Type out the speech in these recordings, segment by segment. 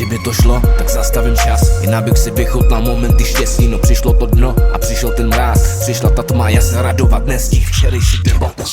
Kdyby to šlo, tak zastavím čas, jen abych si vychutnal momenty štěstí. No přišlo to dno a přišel ten mráz, přišla ta tma, já se radovat nestih. Včerejší debata.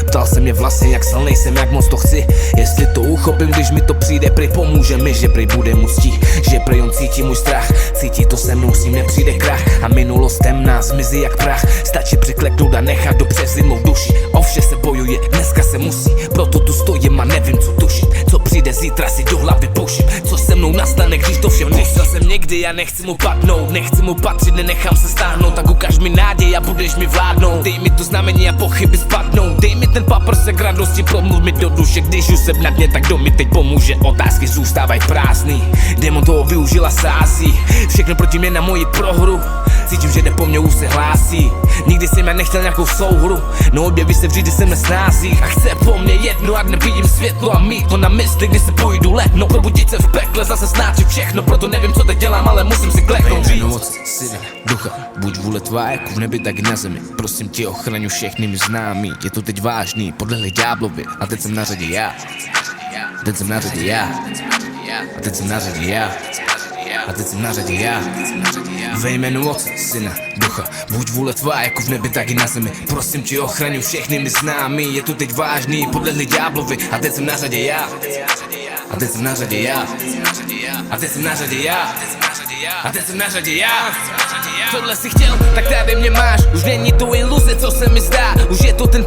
Ptal se mě vlastně, jak silnej jsem, jak moc to chci. Jestli to uchopím, když mi to přijde, prej pomůže mi, že prej bude mu stih. Že prej on cítí můj strach, cítí to se mnou, s ním nepřijde krach. A minulost temná zmizí jak prach, stačí přikleknout a nechat dobře zimou duši. O vše se bojuje, dneska se musí, proto tu stojím a nevím co tušit. Co přijde zítra si do hlavy puším, co se mnou nastane, když to vše nechtěl jsem někdy, já nechci mu padnout, nechci mu patřit, nenechám se stáhnout. Tak ukaž mi naději a budeš mi vládnout, dej mi to znamení a pochyby spadnou. Dej mi ten paprsek radosti, promluv mi do duše, když už jsem na dně, tak kdo mi teď pomůže? Otázky zůstávají prázdný, démon toho využila sází, všechno proti mě na moji prohru. Cítím, že jde po mně, už se hlásí. Nikdy jsem já nechtěl nějakou souhru, no objeví se vždy jsem nesnází. A chce po mně jedno, ať nevidím světlo a mít to na mysli, když se půjdu letno. Probudit se v pekle, zase snáčit všechno, proto nevím co teď dělám, ale musím si kleknout. Jméno Otce, Syna, Ducha, buď vůle tvá jako v nebi, tak i na zemi. Prosím tě, ochraňuj všechny mi známí, je to teď vážný, podlehli ďáblovi. A teď jsem na řadě já, teď jsem na řadě já, a teď jsem na řadě já, a teď jsem na řadě já. Ve jménu Otce, Syna, Ducha, buď vůle tvá jako v nebi, tak i na zemi. Prosím tě, ochraňuj všechny mi známí, je to teď vážný, podlehli ďáblovi. A teď jsem na řadě já, a teď jsem na řadě já, a teď jsem na řadě já, a teď jsem na řadě já. Tohle si chtěl, tak tady mě máš, už není to iluze, co se mi zdá, už je to ten